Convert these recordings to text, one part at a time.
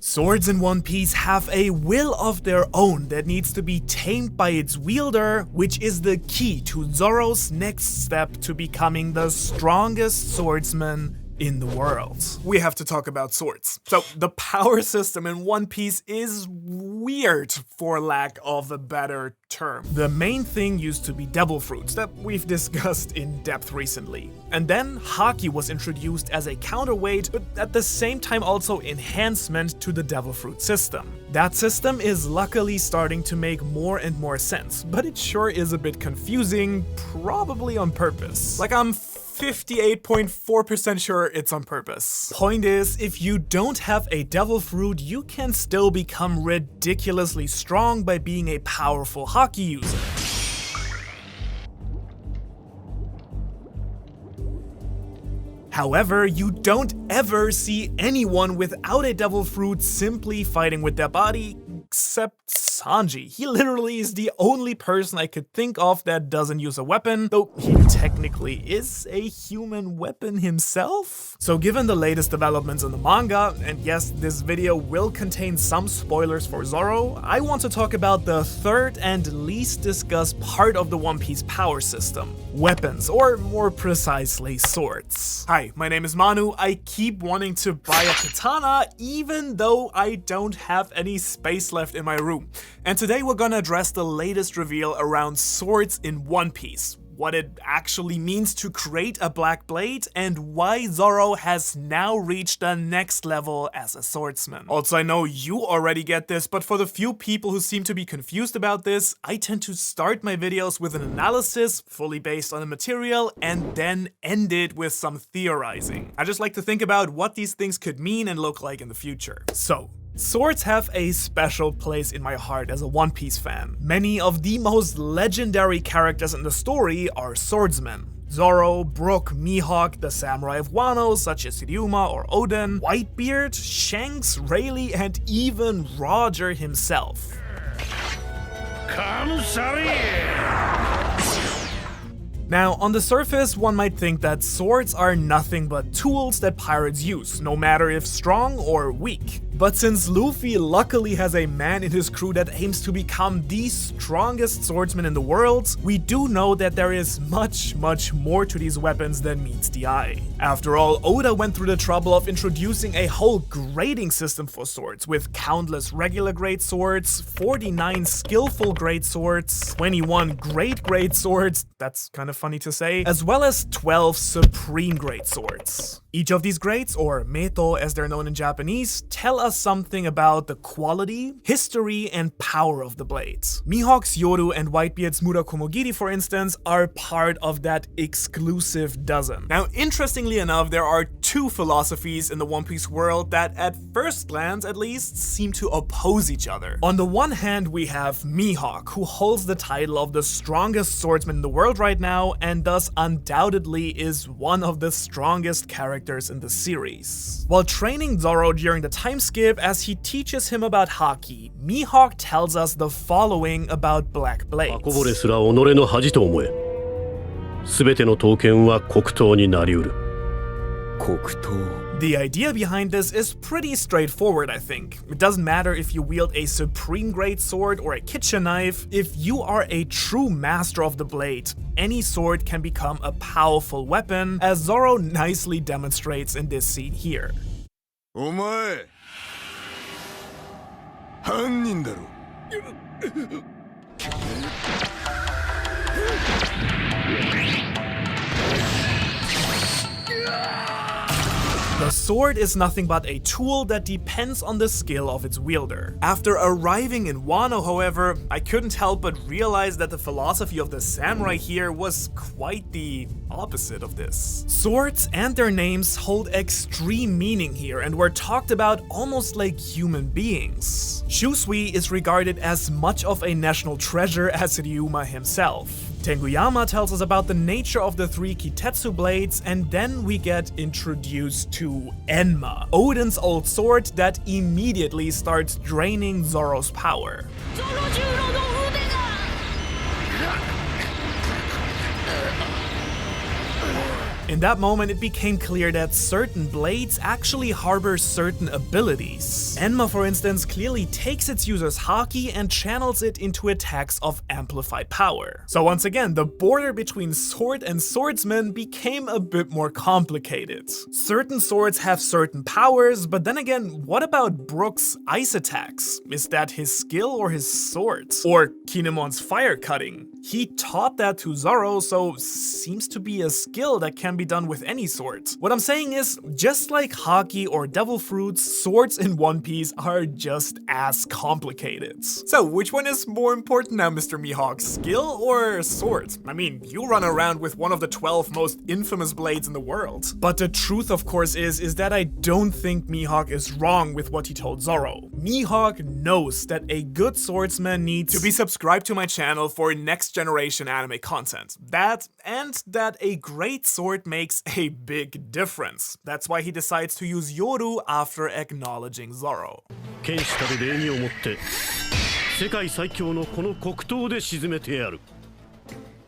Swords in One Piece have a will of their own that needs to be tamed by its wielder, which is the key to Zoro's next step to becoming the strongest swordsman in the world. We have to talk about swords. So the power system in One Piece is weird, for lack of a better term. The main thing used to be devil fruits that we've discussed in depth recently. And then Haki was introduced as a counterweight, but at the same time also enhancement to the devil fruit system. That system is luckily starting to make more and more sense, but it sure is a bit confusing, probably on purpose. Like, I'm 58.4% sure it's on purpose. Point is, if you don't have a devil fruit, you can still become ridiculously strong by being a powerful Haki user. However, you don't ever see anyone without a devil fruit simply fighting with their body, except Sanji. He literally is the only person I could think of that doesn't use a weapon, though he technically is a human weapon himself. So given the latest developments in the manga, and yes, this video will contain some spoilers for Zoro, I want to talk about the third and least discussed part of the One Piece power system: weapons, or more precisely, swords. Hi, my name is Manu. I keep wanting to buy a katana, even though I don't have any space left in my room. And today we're gonna address the latest reveal around swords in One Piece, what it actually means to create a black blade, and why Zoro has now reached the next level as a swordsman. Also, I know you already get this, but for the few people who seem to be confused about this, I tend to start my videos with an analysis fully based on the material and then end it with some theorizing. I just like to think about what these things could mean and look like in the future. So, swords have a special place in my heart as a One Piece fan. Many of the most legendary characters in the story are swordsmen. Zoro, Brook, Mihawk, the samurai of Wano such as Ryuma or Oden, Whitebeard, Shanks, Rayleigh, and even Roger himself. Now, on the surface, one might think that swords are nothing but tools that pirates use, no matter if strong or weak. But since Luffy luckily has a man in his crew that aims to become the strongest swordsman in the world, we do know that there is much more to these weapons than meets the eye. After all, Oda went through the trouble of introducing a whole grading system for swords, with countless regular grade swords, 49 skillful grade swords, 21 grade swords, that's kind of funny to say, as well as 12 supreme grade swords. Each of these grades, or meto as they're known in Japanese, tell us something about the quality, history, and power of the blades. Mihawk's Yoru and Whitebeard's Murakumogiri, for instance, are part of that exclusive dozen. Now, interestingly enough, there are two philosophies in the One Piece world that, at first glance at least, seem to oppose each other. On the one hand, we have Mihawk, who holds the title of the strongest swordsman in the world right now, and thus undoubtedly is one of the strongest characters in the series. While training Zoro during the time skip as he teaches him about Haki, Mihawk tells us the following about black blades. The idea behind this is pretty straightforward, I think. It doesn't matter if you wield a supreme grade sword or a kitchen knife. If you are a true master of the blade, any sword can become a powerful weapon, as Zoro nicely demonstrates in this scene here. The sword is nothing but a tool that depends on the skill of its wielder. After arriving in Wano, however, I couldn't help but realize that the philosophy of the samurai here was quite the opposite of this. Swords and their names hold extreme meaning here and were talked about almost like human beings. Shusui is regarded as much of a national treasure as Ryuma himself. Tenguyama tells us about the nature of the three Kitetsu blades, and then we get introduced to Enma, Odin's old sword that immediately starts draining Zoro's power. In that moment, it became clear that certain blades actually harbor certain abilities. Enma, for instance, clearly takes its user's haki and channels it into attacks of amplified power. So once again, the border between sword and swordsman became a bit more complicated. Certain swords have certain powers, but then again, what about Brook's ice attacks? Is that his skill or his sword? Or Kinemon's fire cutting? He taught that to Zoro, so seems to be a skill that can be done with any sword. What I'm saying is, just like haki or devil fruits, swords in One Piece are just as complicated. So which one is more important now, Mr. Mihawk, skill or sword? I mean, you run around with one of the 12 most infamous blades in the world. But the truth, of course, is that I don't think Mihawk is wrong with what he told Zoro. Mihawk knows that a good swordsman needs to be subscribed to my channel for next generation anime content. That a great sword makes a big difference. That's why he decides to use Yoru after acknowledging Zoro. 剣士たる礼儀をもって世界最強のこの黒刀で沈めてやる。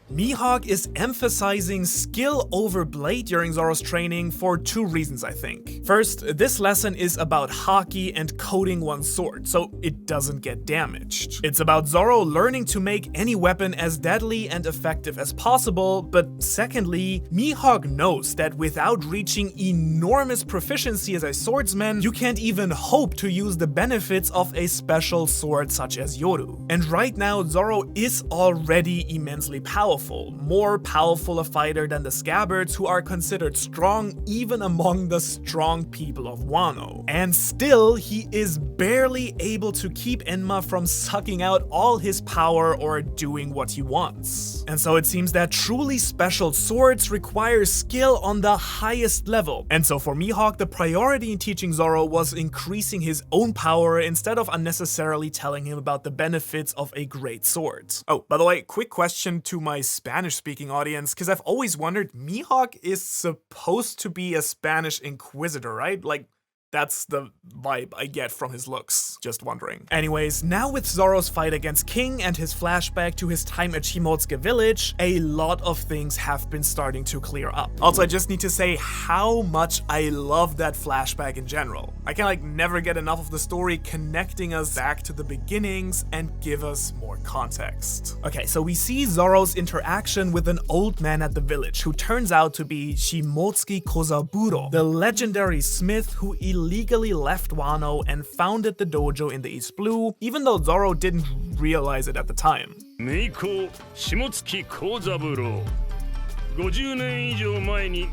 Mihawk is emphasizing skill over blade during Zoro's training for two reasons, I think. First, this lesson is about haki and coating one's sword, so it doesn't get damaged. It's about Zoro learning to make any weapon as deadly and effective as possible, but secondly, Mihawk knows that without reaching enormous proficiency as a swordsman, you can't even hope to use the benefits of a special sword such as Yoru. And right now, Zoro is already immensely powerful. More powerful a fighter than the Scabbards, who are considered strong even among the strong people of Wano. And still, he is barely able to keep Enma from sucking out all his power or doing what he wants. And so it seems that truly special swords require skill on the highest level. And so for Mihawk, the priority in teaching Zoro was increasing his own power instead of unnecessarily telling him about the benefits of a great sword. Oh, by the way, quick question to my Spanish-speaking audience, because I've always wondered, Mihawk is supposed to be a Spanish inquisitor, right? Like, that's the vibe I get from his looks, just wondering. Anyways, now with Zoro's fight against King and his flashback to his time at 𝚲𝚙𝚒𝚘𝚝 village, a lot of things have been starting to clear up. Also, I just need to say how much I love that flashback in general. I can never get enough of the story connecting us back to the beginnings and give us more context. Okay, so we see Zoro's interaction with an old man at the village who turns out to be 𝚲𝚙𝚒𝚘𝚝 Kozaburo, the legendary smith who illegally left Wano and founded the dojo in the East Blue, even though Zoro didn't realize it at the time. 名工下月幸三郎50年以上前に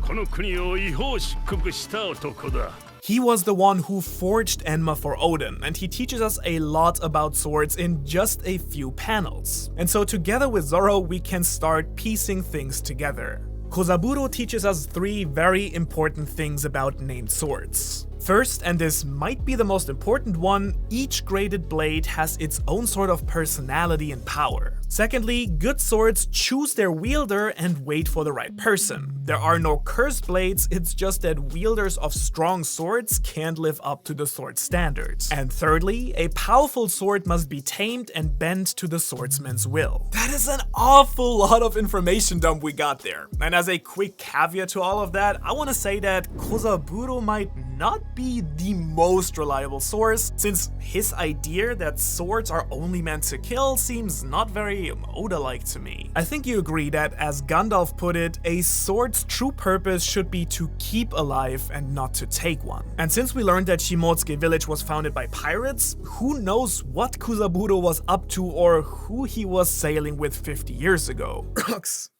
この国を違法出国した男だ。 He was the one who forged Enma for Odin, and he teaches us a lot about swords in just a few panels. And so together with Zoro, we can start piecing things together. Kozaburo teaches us three very important things about named swords. First, and this might be the most important one, each graded blade has its own sort of personality and power. Secondly, good swords choose their wielder and wait for the right person. There are no cursed blades, it's just that wielders of strong swords can't live up to the sword standards. And thirdly, a powerful sword must be tamed and bent to the swordsman's will. That is an awful lot of information dump we got there. And as a quick caveat to all of that, I want to say that Kozaburo might not be the most reliable source, since his idea that swords are only meant to kill seems not very Oda-like to me. I think you agree that, as Gandalf put it, a sword's true purpose should be to keep alive and not to take one. And since we learned that 𝚲𝚙𝚒𝚘𝚝 village was founded by pirates, who knows what Kozaburo was up to or who he was sailing with 50 years ago.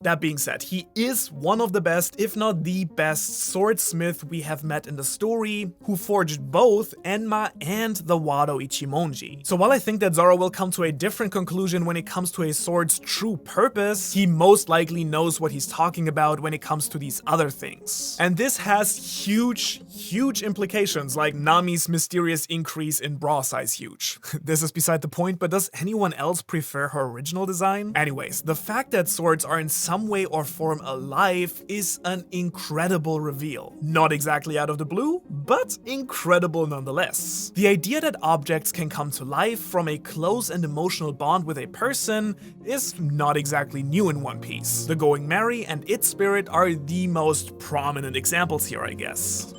That being said, he is one of the best, if not the best, swordsmith we have met in the story, who forged both Enma and the Wado Ichimonji. So while I think that Zoro will come to a different conclusion when it comes to a sword's true purpose, he most likely knows what he's talking about when it comes to these other things. And this has huge implications, like Nami's mysterious increase in bra size huge. This is beside the point, but does anyone else prefer her original design? Anyways, the fact that swords are in some way or form alive is an incredible reveal. Not exactly out of the blue, but incredible nonetheless. The idea that objects can come to life from a close and emotional bond with a person is not exactly new in One Piece. The Going Merry and its spirit are the most prominent examples here, I guess.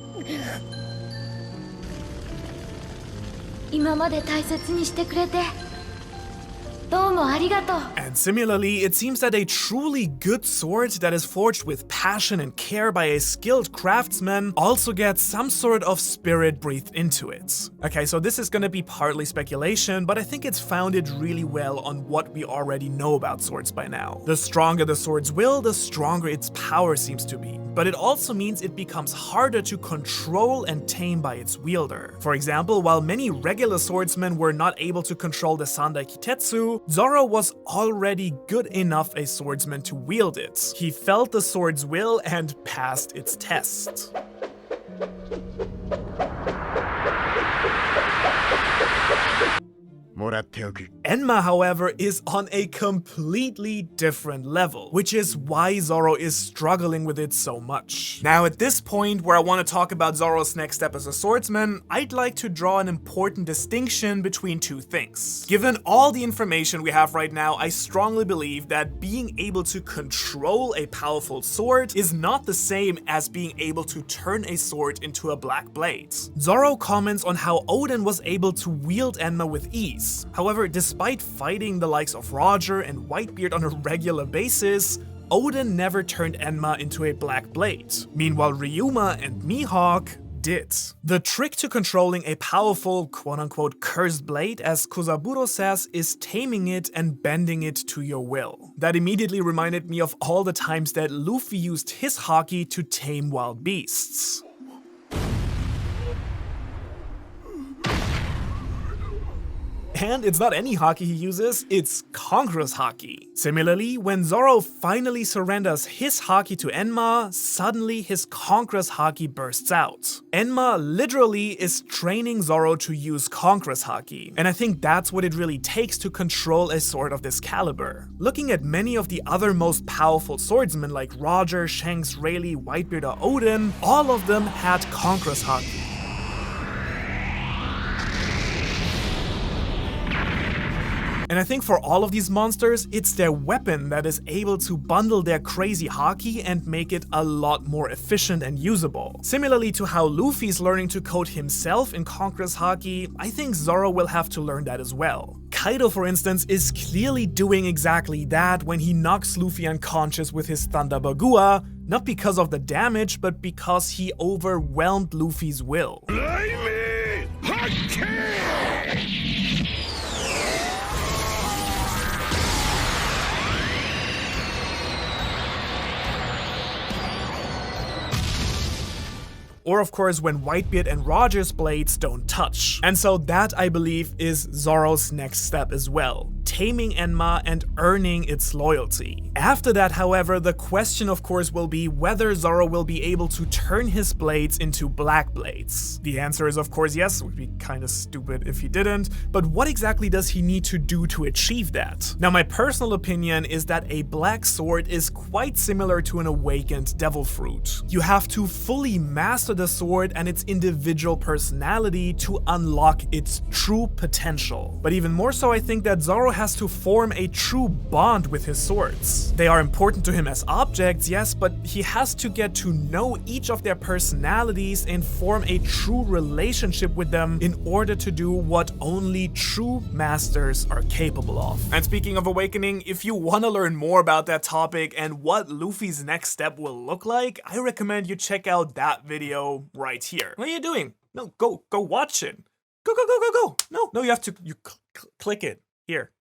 今まで大切にしてくれてどうもありがとう。 And similarly, it seems that a truly good sword that is forged with passion and care by a skilled craftsman also gets some sort of spirit breathed into it. Okay, so this is gonna be partly speculation, but I think it's founded really well on what we already know about swords by now. The stronger the sword's will, the stronger its power seems to be. But it also means it becomes harder to control and tame by its wielder. For example, while many regular swordsmen were not able to control the 𝙲𝚘𝚙𝚒𝚘𝚡, Zoro was already good enough a swordsman to wield it. He felt the sword's will and passed its test. Enma, however, is on a completely different level, which is why Zoro is struggling with it so much. Now, at this point, where I want to talk about Zoro's next step as a swordsman, I'd like to draw an important distinction between two things. Given all the information we have right now, I strongly believe that being able to control a powerful sword is not the same as being able to turn a sword into a black blade. Zoro comments on how Oden was able to wield Enma with ease. However, despite fighting the likes of Roger and Whitebeard on a regular basis, Oden never turned Enma into a black blade. Meanwhile, Ryuma and Mihawk did. The trick to controlling a powerful, quote-unquote, cursed blade, as Kozaburo says, is taming it and bending it to your will. That immediately reminded me of all the times that Luffy used his haki to tame wild beasts. And it's not any haki he uses, it's Conqueror's haki. Similarly, when Zoro finally surrenders his haki to Enma, suddenly his Conqueror's haki bursts out. Enma literally is training Zoro to use Conqueror's haki, and I think that's what it really takes to control a sword of this caliber. Looking at many of the other most powerful swordsmen like Roger, Shanks, Rayleigh, Whitebeard, or Oden, all of them had Conqueror's haki. And I think for all of these monsters, it's their weapon that is able to bundle their crazy haki and make it a lot more efficient and usable. Similarly to how Luffy's learning to code himself in Conqueror's haki, I think Zoro will have to learn that as well. Kaido, for instance, is clearly doing exactly that when he knocks Luffy unconscious with his Thunder Bagua, not because of the damage, but because he overwhelmed Luffy's will. Or of course when Whitebeard and Roger's blades don't touch. And so that, I believe, is Zoro's next step as well. Taming Enma and earning its loyalty. After that, however, the question of course will be whether Zoro will be able to turn his blades into black blades. The answer is of course yes, it would be kinda stupid if he didn't, but what exactly does he need to do to achieve that? Now, my personal opinion is that a black sword is quite similar to an awakened devil fruit. You have to fully master the sword and its individual personality to unlock its true potential. But even more so, I think that Zoro has to form a true bond with his swords. They are important to him as objects, yes, but he has to get to know each of their personalities and form a true relationship with them in order to do what only true masters are capable of. And speaking of awakening, if you want to learn more about that topic and what Luffy's next step will look like, I recommend you check out that video right here. What are you doing? No, go watch it. Go. No, you have to click it here.